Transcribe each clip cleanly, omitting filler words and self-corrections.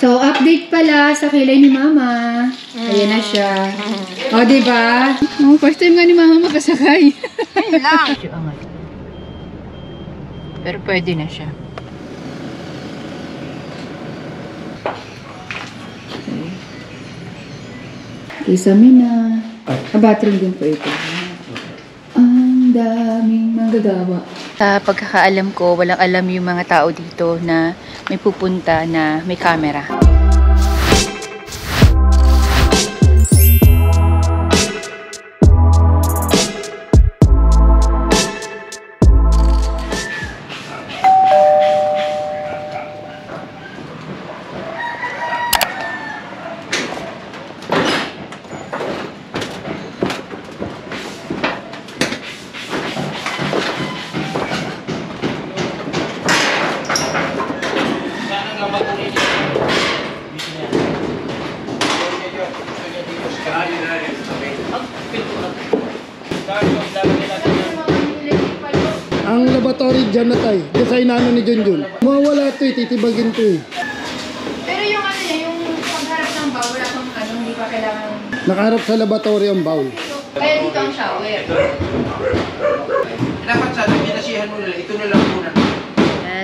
So, update pala sa kilay ni Mama. Ayan na siya. O, diba? Oh, first time nga ni Mama makasakay. Ayun lang. Pero pwede na siya. Kisame na. Battery din po ito. Ang daming manggagawa. Sa pagkakaalam ko, walang alam yung mga tao dito na may pupunta na may camera. Ang laboratory dyan na tayo. Design na ni Junjun. Mawawala ito eh. Titibagin ito eh. Pero yung ano niya, yung pagharap ng bowl, wala kang ano, hindi pa kailangan... Nakaharap sa laboratory ang bowl. Kaya dito ang shower. Dapat sana, pinasihan mo nila. Ito na lang muna.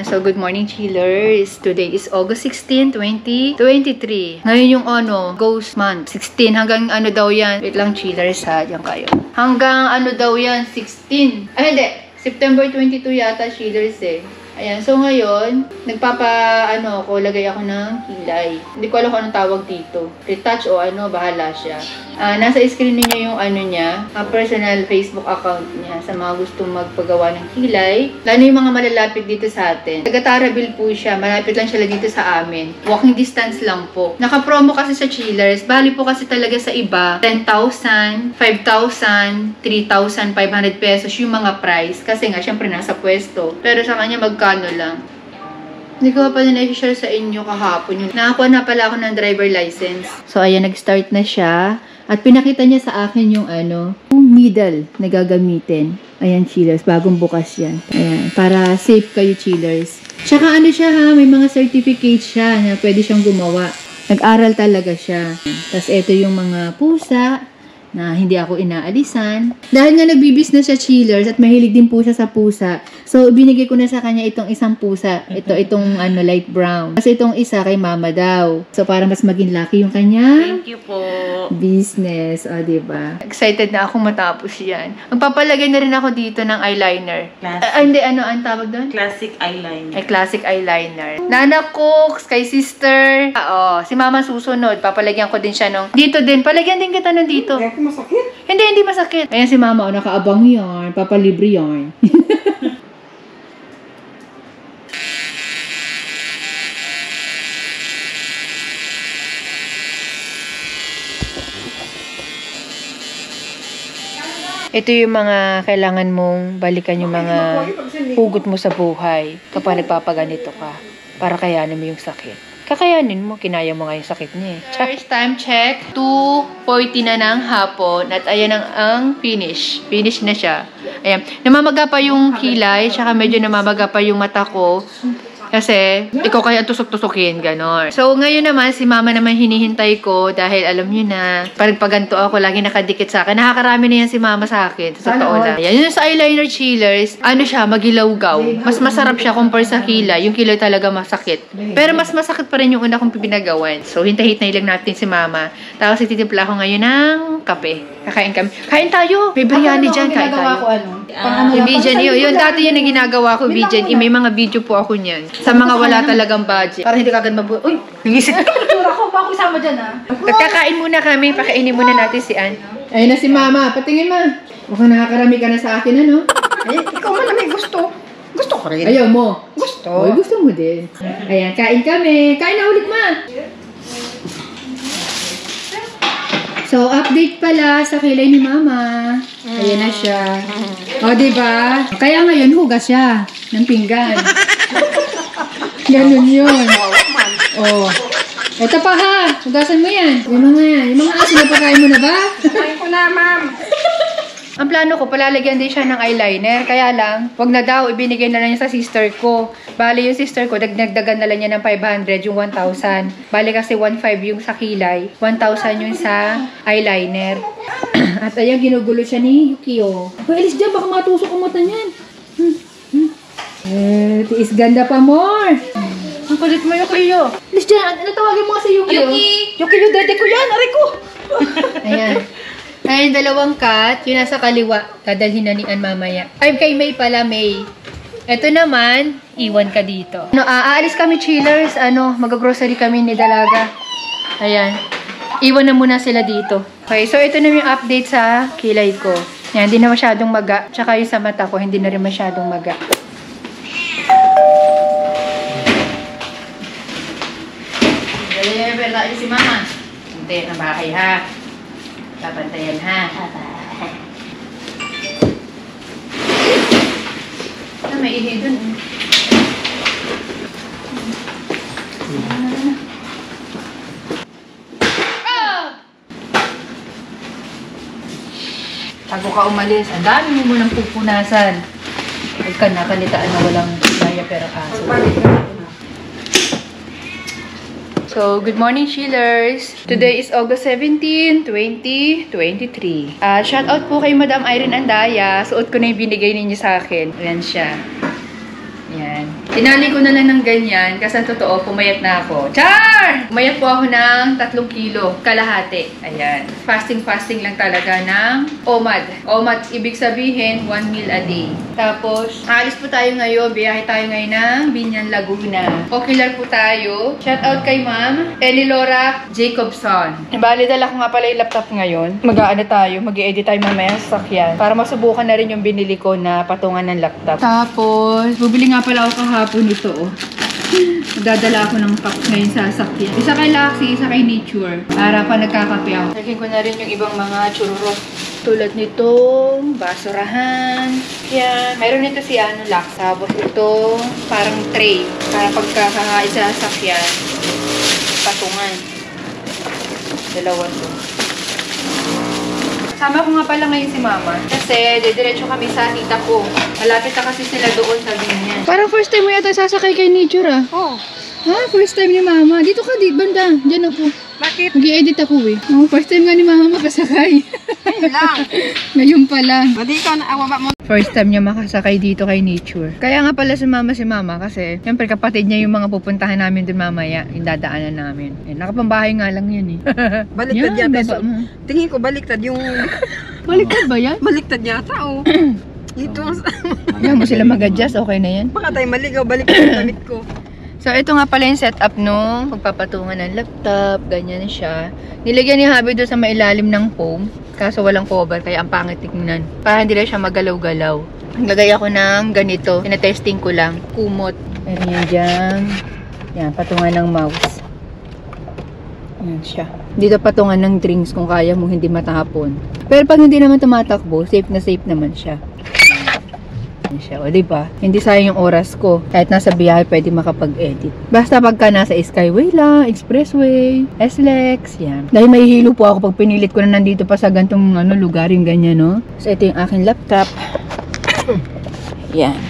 So, good morning, chillers. Today is August 16, 2023. Ngayon yung ano, ghost month. 16 hanggang ano daw yan. Wait lang, chillers ha. Diyan kayo. Hanggang ano daw yan, 16. Ay, hindi. September 22 yata, chillers eh. Ayan, so ngayon, lagay ako ng kilay. Hindi ko alam kung anong tawag dito. Retouch o ano, bahala siya. Nasa screen niyo yung ano niya, personal Facebook account niya sa mga gustong magpagawa ng kilay. Lalo yung mga malalapit dito sa atin. Taga-Tarabil po siya, malapit lang siya dito sa amin. Walking distance lang po. Naka-promo kasi sa chillers, bali po kasi talaga sa iba, 10,000, 5,000, 3,500 pesos yung mga price. Kasi nga, syempre nasa pwesto. Pero sa kanya, magkano lang. Hindi ko pa din i-share sa inyo kahapon. Nakakuha na pala ako ng driver license. So, ayan, nag-start na siya. At pinakita niya sa akin yung ano, yung needle na gagamitin. Ayan, chillers. Bagong bukas yan. Ayan, para safe kayo, chillers. Tsaka ano siya ha, may mga certificate siya na pwede siyang gumawa. Nag-aral talaga siya. Tapos ito yung mga pusa na hindi ako inaalisan. Dahil nga nagbi-business siya, chillers, at mahilig din po siya sa pusa. So, binigay ko na sa kanya itong isang pusa. Itong ano, light brown. Kasi itong isa kay Mama daw. So, para mas maging lucky yung kanya. Thank you po. Business. O, diba? Excited na ako matapos yan. Magpapalagay na rin ako dito ng eyeliner. Hindi, ano ang tawag doon? Classic eyeliner. Ay, classic eyeliner. Nana Cooks, kay sister. Si Mama susunod. Papalagyan ko din siya nung... Dito din. Palagyan din kita nung dito. Masakit? Hindi masakit. Ayan si Mama, nakaabang yarn. Papalibre yarn. Ito yung mga kailangan mong balikan yung mga hugot mo sa buhay kapag nagpapaganito ka para kayanin mo yung sakit. Kakayanin mo, kinaya mo nga yung sakit niya eh. First time check, 2:40 na ng hapon at ayan ang finish. Finish na siya. Ayan. Namamaga pa yung kilay, tsaka medyo namamaga pa yung mata ko. Kasi, ikaw kaya tusok-tusokin, ganon. So, ngayon naman, si Mama naman hinihintay ko dahil alam niyo na, parang paganto ako, lagi nakadikit sa akin. Nakakarami na yan si Mama sa akin. Sa totoo lang. Yan, yun sa eyeliner chillers, ano siya, magilaw-gaw. Mas masarap siya compare sa kilay. Yung kilay talaga masakit. Pero mas masakit pa rin yung una kong pinagawan. So, hintay-hintay lang natin si Mama. Tapos, ititimpla ko ngayon ng kape. Kakain kami. Kain tayo! May biryani dyan. Kain tayo. Yung Bijan, yun dati yun ang ginagawa ko, Bijan. May mga video po ako niyan. Sa mga wala talagang budget. Para hindi kagad mabuhay. Uy! Nagisip ka! Tura ko, pa ako isama dyan ah. Nagkakain muna kami. Pakainin muna natin si Ann. Ayun na si Mama. Patingin ma. Mukhang nakakarami ka na sa akin, ano? Ay, ikaw man na may gusto. Gusto ko rin. Ayaw mo? Gusto. Oy, gusto mo din. Ayan, kain kami. Kain na ulit, ma. So, update pala sa kilay ni Mama. Ayan na siya. O, diba? Kaya ngayon, hugas siya ng pinggan. Ganun yun. O. Ito pa ha. Hugasan mo yan. Yung mga aso na pakain mo na ba? Kain ko na, ma'am. Ang plano ko, palalagyan din siya ng eyeliner. Kaya lang, wag na daw, ibinigay na lang niya sa sister ko. Bali yung sister ko, dagdagan na lang niya ng 500, yung 1,000. Bali kasi 1,500 yung sa kilay, 1,000 yung sa eyeliner. At ayan, ginugulo siya ni Yukio. Hoy, alis dyan, baka matusok ang mata niyan. Tiis ganda pa more. Ang kulit mo, Yukio. Alis dyan, ano tawagin mo kasi Yukio? Yukio, dede ko yan, aray ko. Ayan. Ayan, dalawang cut. Yung nasa kaliwa, dadalhin na ni Ann mamaya. Ay, kay May pala, May. Ito naman, iwan ka dito. Aalis kami, chillers. Mag-grocery kami ni Dalaga. Ayan. Iwan na muna sila dito. Okay, so ito na yung update sa kilay ko. Yan, hindi na masyadong maga. Tsaka yung sa mata ko, hindi na rin masyadong maga. Dali, tayo si Mama. Hindi, na bahay ha. Papantayan ha. May ihi dun. Bago ka umalis, ang dami mo munang pupunasan. Huwag ka nakalitaan na walang daya pero aso. So, good morning, chillers! Today is August 17, 2023. Shout out po kay Madam Irene Andaya. Suot ko na yung binigay ninyo sa akin. Ayan siya. Ayan. Tinali ko na lang ng ganyan kasi ang totoo, pumayat na ako. Char! Pumayat po ako ng 3 kilo, kalahati. Ayan. Fasting lang talaga ng OMAD. OMAD, ibig sabihin, 1 meal a day. Tapos, alis po tayo ngayon. Biyahe tayo ngayon ng Binyan, Laguna. Ocular po tayo. Shout out kay Ma'am Elilora Jacobson. Bali, dala ko nga pala yung laptop ngayon. Mag-aano tayo, mag-i-edit tayo mamaya sa sakyan. Para masubukan na rin yung binili ko na patungan ng laptop. Tapos, bubili nga pala ako kahapon nito, oh. Magdadala ako ng pack ngayon sa sakyan. Isa kay Laxi, isa kay Nature. Para pa nagkakape ako. Lagyan ko na rin yung ibang mga churro. Tulad nitong basurahan. Yan. Meron nito si Lax. Tapos ito, parang tray. Para pagkakain sa sakyan. Patungan. Dalawa to. Sama ko nga pala ngayon si Mama. Kasi, didiretso kami sa tita ko. Malapit na kasi sila doon sa Binyan. Parang first time mo yata sasakay kay Nature, ah. Oh. Ha? First time ni Mama. Dito ka, banda. Diyan ako. Bakit? Mag-i-edit ako, eh. Oh, first time nga ni Mama makasakay. Ayun lang. Ngayon pa lang. Madi ikaw na awa mo. First time niya makasakay dito kay Nature. Kaya nga pala si Mama kasi, siyempre kapatid niya yung mga pupuntahan namin dun mamaya. Yung dadaanan namin. Eh, nakapambahay nga lang yun, eh. Baliktad yan, yata. baba mo. Tingin ko baliktad yung... Baliktad ba yan? Baliktad yata, oh. Ito. Yan mo sila mag-adjust, okay na yan. Baka tayo maligaw, baliktad yung damit ko. So, ito nga pala yung setup nung pagpapatungan ng laptop. Ganyan siya. Nilagyan ni Habi doon sa mailalim ng foam. Kaso walang cover, kaya ang pangit tignan. Para hindi lang siya magalaw-galaw. Naglagay ako ng ganito. Tinatesting ko lang. Kumot. Meron yan dyan. Yan, patungan ng mouse. Yan siya. Dito patungan ng drinks kung kaya mo hindi matapon. Pero pag hindi naman tumatakbo, safe na safe naman siya. Siya, o diba? Hindi sayang yung oras ko. Kahit nasa biyahe, pwede makapag-edit. Basta pagka nasa Skyway lang, Expressway, SLEX, yan. Dahil mahihilo po ako pag pinilit ko na nandito pa sa gantong lugar, yung ganyan, no? So, ito yung aking laptop. Yan.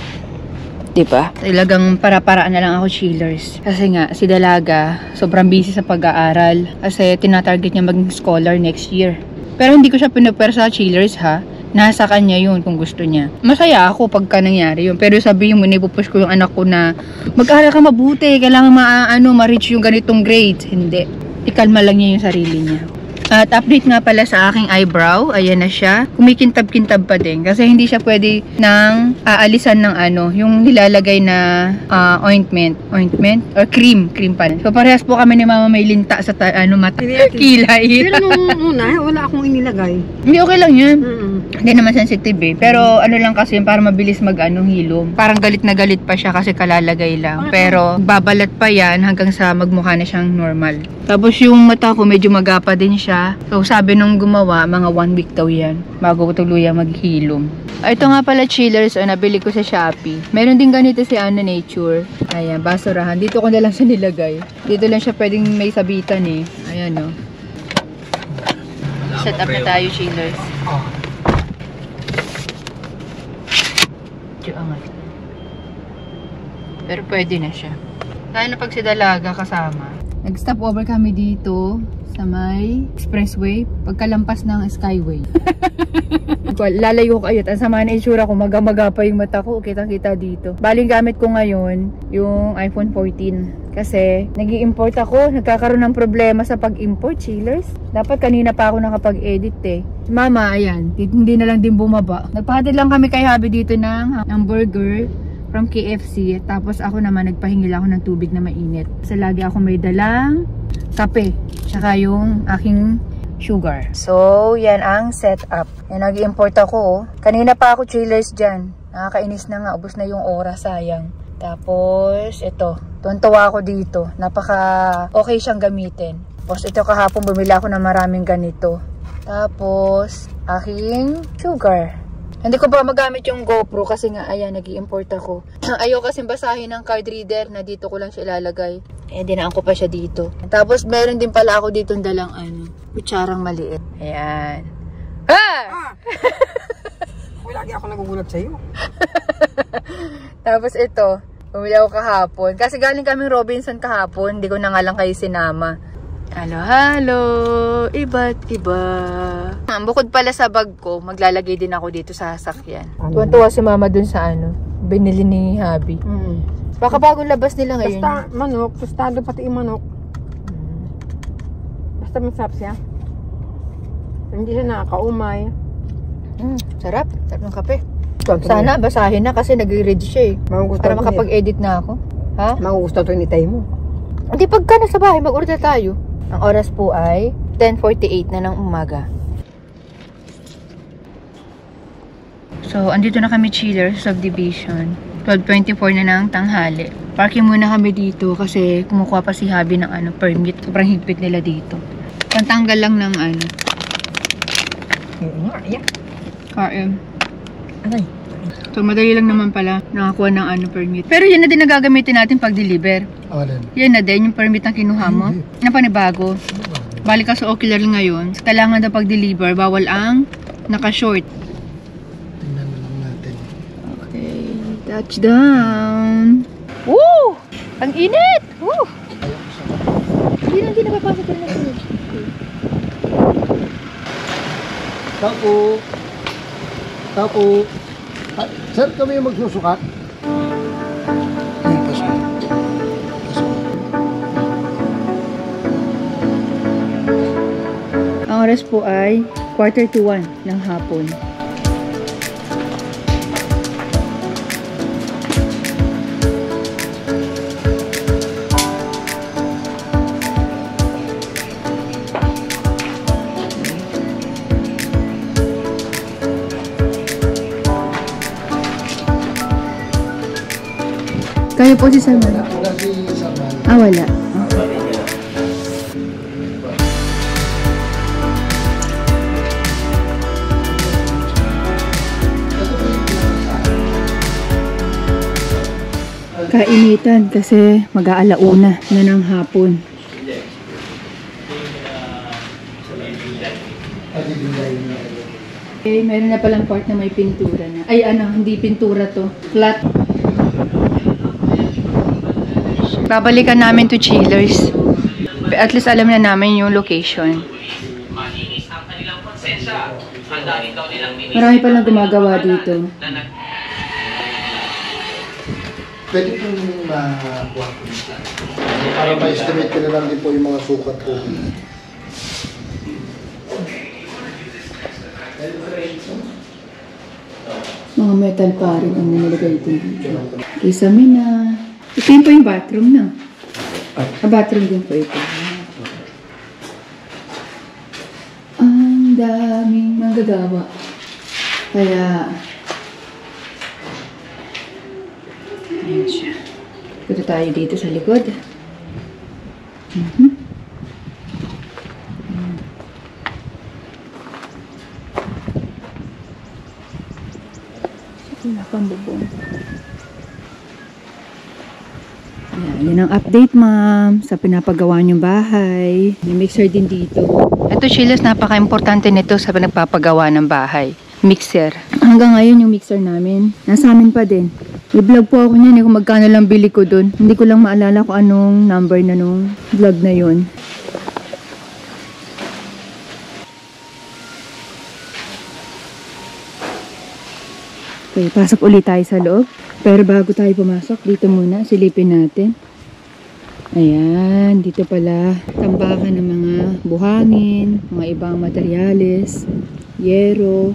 Diba? Talagang para-paraan na lang ako, chillers. Kasi nga, si Dalaga, sobrang busy sa pag-aaral. Kasi tinatarget niya maging scholar next year. Pero hindi ko siya pinupwer sa chillers, ha? Nasa kanya yun kung gusto niya. Masaya ako pagka nangyari yun. Pero sabihin mo, nipupush ko yung anak ko na mag-aaral ka mabuti, kailangan ma-reach yung ganitong grades. Hindi. Ikalma lang niya yung sarili niya. At update nga pala sa aking eyebrow. Ayan na siya. Kumikintab-kintab pa din. Kasi hindi siya pwede nang aalisan ng yung nilalagay na ointment. Ointment? Or cream. Cream pa rin. So parehas po kami ni Mama may linta sa mata. Kilay. Pero nung una, wala akong inilagay. Hindi, okay lang yan. Hindi naman sensitive, eh. Pero ano lang kasi para mabilis hilom. Parang galit na galit pa siya kasi kalalagay lang. Pero babalat pa yan hanggang sa magmukha na siyang normal. Tapos yung mata ko medyo magapa din siya. So sabi nung gumawa, mga 1 week daw yan bago tuluyang maghilom. Ito nga pala, chillers, nabili ko sa Shopee. Meron din ganito si Nature. Ayan, basurahan. Dito ko na lang siya nilagay. Dito lang siya pwedeng may sabitan, eh. Ayan, oh. Set up na tayo, chillers. medyo angat. Pero pwede na siya. Tayo na pag si Dalaga kasama. Nag-stop over kami dito sa may expressway pagkalampas ng Skyway. Lalayo ko ayot. Ang sama na itsura ko. Maga-maga pa yung mata ko. Kitang-kita dito. Baling gamit ko ngayon yung iPhone 14. Kasi nag-i-import ako. Nagkakaroon ng problema sa pag-import, chillers. Dapat kanina pa ako nakapag-edit eh. Mama, ayan. Hindi na lang din bumaba. Nagpahatid lang kami kay Habi dito ng burger from KFC. Tapos ako naman nagpahingil ako ng tubig na mainit. Kasi lagi ako may dalang kape. Tsaka yung aking sugar. So, yan ang setup. Yan, nag-i-import ako. Kanina pa ako chillers dyan. Nakakainis na nga. Ubus na yung oras. Sayang. Tapos, ito. Tuntua ako dito. Napaka okay siyang gamitin. Tapos, ito kahapon bumili ako ng maraming ganito. Tapos, aking sugar. Hindi ko pa magamit yung GoPro kasi nga, ayan, nag-i-import ako. Ayaw kasi basahin ng card reader na dito ko lang siya ilalagay. Eh, dinaan ko pa siya dito. Tapos, meron din pala ako dito dalang kutsarang maliit. Ayan. Ah! Lagi ako nagugulat sa'yo. Tapos ito, bumili ako kahapon. Kasi galing kaming Robinson kahapon, hindi ko na nga lang kayo sinama. Halo, iba't iba. Bukod pala sa bag ko, maglalagay din ako dito sa sasakyan. Tuwan-tuwa si mama dun sa binili ni Habi. Baka bagong labas nila ngayon. Basta manok, tostado pati yung manok. Basta masarap siya. Hindi siya nakakaumay. Sarap. Sarap ng kape. Sana basahin na kasi nagre-read siya eh. Para makapag-edit na ako. Ha? Magugustuhan ito initay mo. Hindi, pagka nasa bahay, mag-order tayo. Ang oras po ay 10:48 na ng umaga. So, andito na kami chiller sa subdivision. 12:24 na ng tanghali. Parking muna kami dito kasi kumukuha pa si Habi ng permit. Sobrang higpit nila dito. Pantanggal lang ng RM. Aray. So, madali lang naman pala nakakuha ng permit. Pero yan na din nagagamitin natin pag-deliver. Alin? Yan na din, yung permit na kinuha mo. Na panibago. Balik ka sa Ocular ngayon. Kailangan na pag-deliver, bawal ang naka-short. Tingnan na lang natin. Okay, touchdown! Woo! Ang init! Woo! Hindi napapasok rin na sunod. Tapo. Tapo. Sir, kami yung magsusukat? Ang oras po ay 1:45 ng hapon. Kaya po si Saman? Wala si Saman. Wala. Kainitan kasi mag-aalauna na ng hapon. Okay, meron na palang part na may pintura na. Ay, hindi pintura to. Flat. Babalikan namin to chillers. At least alam na namin yung location. Marami palang gumagawa dito. Pwede pong makuha ko. Para ma-estimate ko na lang din po yung mga sukat po. Mga metal pa rin ang nilagay dito. Kisame na. Ito yun po yung bathroom na. Bathroom din po ito. Ang daming manggagawa. Kaya, ayan siya. Punta tayo dito sa likod. Wala pang bubong. Yan ang update, ma'am, sa pinapagawa niyong bahay. May mixer din dito. Ito, chillers, napaka-importante nito sa pinagpapagawa ng bahay. mixer. Hanggang ngayon yung mixer namin, nasa amin pa din. I-vlog po ako niyan kung magkano lang bili ko dun. Hindi ko lang maalala kung anong number na nung vlog na yun. Okay, pasok ulit tayo sa loob. Pero bago tayo pumasok, dito muna, silipin natin. Ayan, dito pala tambakan ng mga buhangin, mga ibang materyales, yero.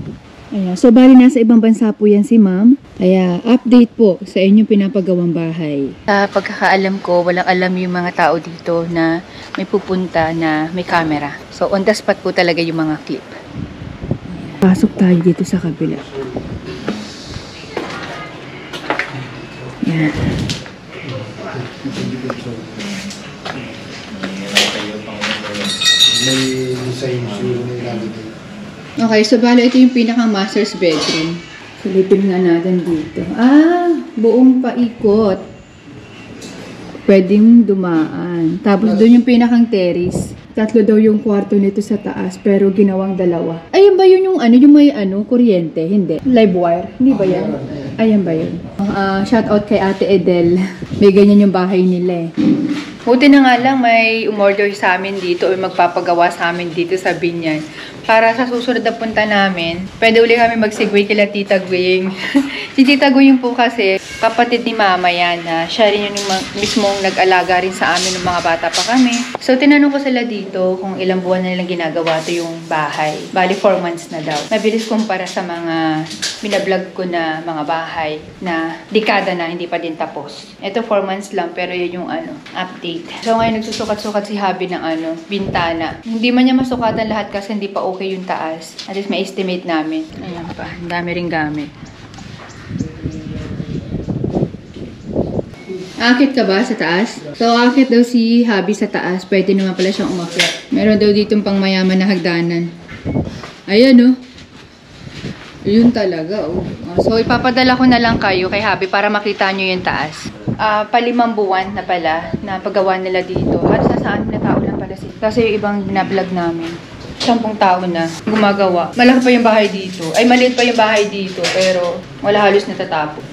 Ayan, so bali nasa ibang bansa po yan si ma'am. Kaya update po sa inyong pinapagawang bahay. Sa pagkakaalam ko, walang alam yung mga tao dito na may pupunta na may camera. So on the spot po talaga yung mga clip. Ayan. Pasok tayo dito sa kabila. Ayan. May design siguro na ilalagay. Okay, so bali ito yung pinakang master's bedroom. Silipin nga natin dito. Ah, buong paikot. Pwedeng dumaan. Tapos doon yung pinakang terrace. 3 daw yung kwarto nito sa taas, pero ginawang 2. Ayun ba yun yung yung may kuryente? Hindi. Live wire? Hindi ba yan? Ayan ba yun? Shout out kay Ate Edel. May ganyan yung bahay nila eh. Buti na nga lang may umorder sa amin dito o magpapagawa sa amin dito sa Binyan. Para sa susunod na punta namin, pwede uli kami mag-segue kila Tita Guing. Si Tita Guing po kasi, kapatid ni Mama yan. Siya rin yung mismong nag-alaga rin sa amin ng mga bata pa kami. So, tinanong ko sila dito kung ilang buwan na nilang ginagawa to yung bahay. Bali, 4 months na daw. Mabilis kumpara sa mga binablog ko na mga bahay na dekada na, hindi pa din tapos. Ito 4 months lang, pero yun yung update. So, ngayon nagsusukat-sukat si Habi ng bintana. Hindi man niya masukatan lahat kasi hindi pa okay yung taas. At least may estimate namin. Ayan pa. Ang dami ring gamit. Akit ka ba sa taas? So, akit daw si Habi sa taas. Pwede naman pala siyang umakyat. Meron daw ditong pang mayaman na hagdanan. Ayan, oh. Yun talaga, oh. So, ipapadala ko na lang kayo kay Habi para makita nyo yung taas. 5 buwan na pala na paggawa nila dito. At saan na tao lang pala sila. Kasi yung ibang binablog namin, 10 tao na gumagawa. Malaki pa yung bahay dito. Ay, maliit pa yung bahay dito. Pero wala halos natatapos.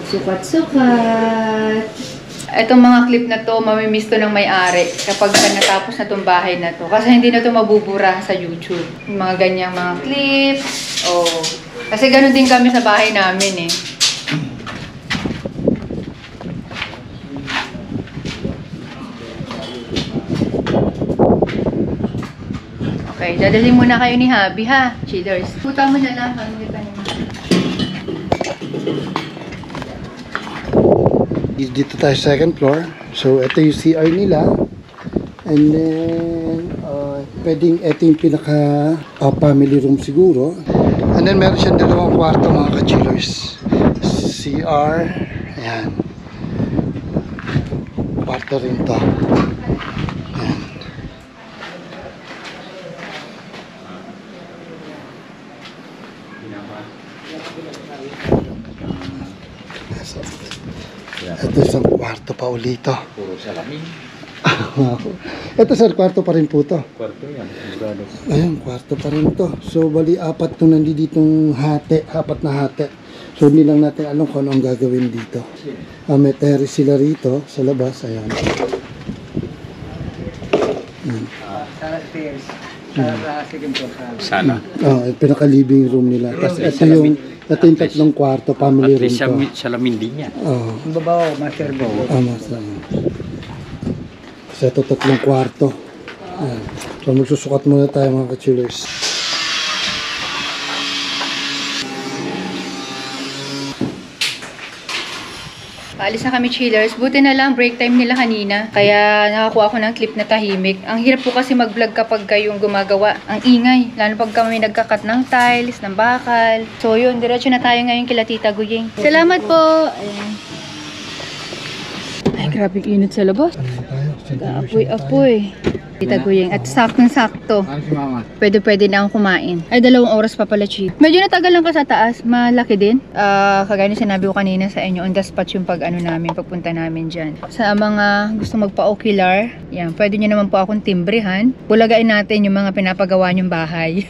Sukat-sukat. Itong mga clip na to, mamimiss to ng may-ari kapag natapos na tong bahay na to. Kasi hindi na to mabubura sa YouTube. Yung mga ganyang mga clips. Oh. Kasi ganun din kami sa bahay namin eh. Okay, dadalhin muna kayo ni Habi ha. Cheers. Puta mo na lang. Dito tayo sa 2nd floor. So, ito yung CR nila. And then, pwedeng ito yung pinaka family room siguro. And then, meron siyang 2 kwarto mga ka-chillers. CR. Ayan. Kwarto rin to. Ayan. Ito isang kwarto pa ulito. Puro salamin. Ito sir, kwarto pa rin po to. Kwarto yan. Ayun, kwarto pa rin to. So, bali 4 itong nanditong hati. 4 na hati. So, hindi lang natin alam kung ano ang gagawin dito. May terrace sila rito sa labas. Ayan. Sana. Pinaka-living room nila. Tapos ito yung 3 kwarto, family room to. Salamin din yan. Babaw, master go. Master. Kasi ito 3 kwarto. Ayan. So, magsusukat muna tayo mga ka-chillers. Paalis na kami chillers. Buti na lang break time nila kanina. Kaya nakakuha ako ng clip na tahimik. Ang hirap po kasi mag-vlog kapag kayong gumagawa. Ang ingay. Lalo pag kami nagkakat ng tiles, ng bakal. So yun, diretso na tayo ngayon kila Tita Guying. Salamat po! Ayan. Ay, grabe init sa labas. Ano tayo? Apoy-apoy. Tita Guyeng. At saktong-sakto. Ano si mama? Pwede na akong kumain. Ay, 2 oras pa pala, Chi. Medyo natagal lang ka sa taas. Malaki din. Kagaya na sinabi ko kanina sa inyo, on the spot yung pagpunta namin dyan. Sa mga gusto magpa-ocular, yan, pwede nyo naman po akong timbrehan. Bulagain natin yung mga pinapagawa nyong bahay.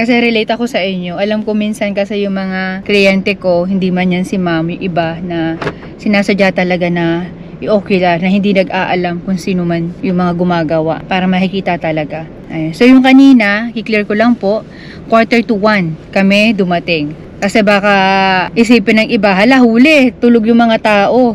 Kasi relate ako sa inyo. Alam ko minsan kasi yung mga kliyente ko, hindi man yan si ma'am, yung iba na sinasadya talaga na i-ocular na hindi nag-aalam kung sino man yung mga gumagawa para makikita talaga. Ayun. So yung kanina, i-clear ko lang po, 1:45 kami dumating. Kasi baka isipin ng iba, hala huli, tulog yung mga tao.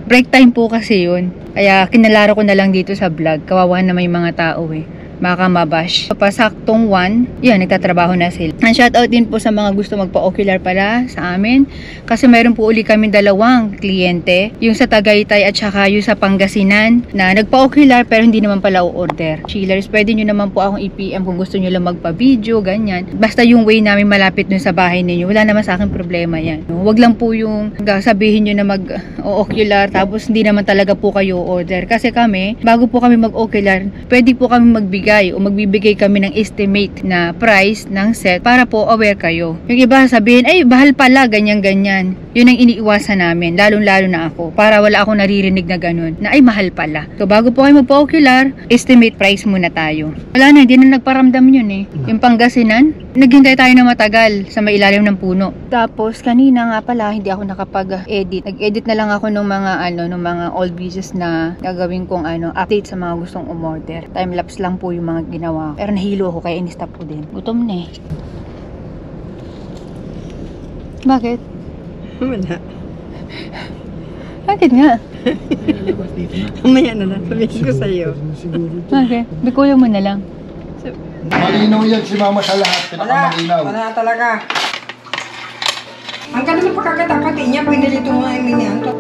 Break time po kasi yun. Kaya kinalaro ko na lang dito sa vlog. Kawawa na may mga tao eh. Baka mabash. Pasaktong 1, yan, nagtatrabaho na sila. And shoutout din po sa mga gusto magpa-ocular pala sa amin. Kasi meron po uli kami 2 kliyente. Yung sa Tagaytay at saka yung sa Pangasinan na nagpa-ocular pero hindi naman pala o-order. Chillers, pwede nyo naman po akong i-PM kung gusto nyo lang magpa-video, ganyan. Basta yung way namin malapit dun sa bahay ninyo, wala naman sa akin problema yan. Huwag lang po yung sabihin nyo na mag-ocular tapos hindi naman talaga po kayo order. Kasi kami, bago po kami mag-ocular, pwede po kami magbigay o magbibigay kami ng estimate na price ng set para po aware kayo. Yung iba sabihin, ay bahal pala, ganyan-ganyan. Yun ang iniiwasan namin, lalong-lalo na ako, para wala akong naririnig na ganun, na ay mahal pala. So bago po kayo magpa-ocular, estimate price muna tayo. Wala na, hindi na nagparamdam yun eh. Yung Pangasinan, naghintay tayo na matagal sa mailalim ng puno. Tapos kanina nga pala, hindi ako nakapag-edit. Nag-edit na lang ako ng mga old videos na gagawin kong update sa mga gustong umorder. Time-lapse lang po yung mga ginawa. Pero nahilo ako kaya in-stop ko din. Gutom na eh. Bakit? Wala. Bakit nga? Mamaya na lang. Sabihin ko sa'yo. Bakit? Bikulang mo na lang. Malinaw yan si mama sa lahat. Pinakamalinaw. Wala talaga. Ang ganda ng pagkakatapati niya, pinilito mo na yung minihan to.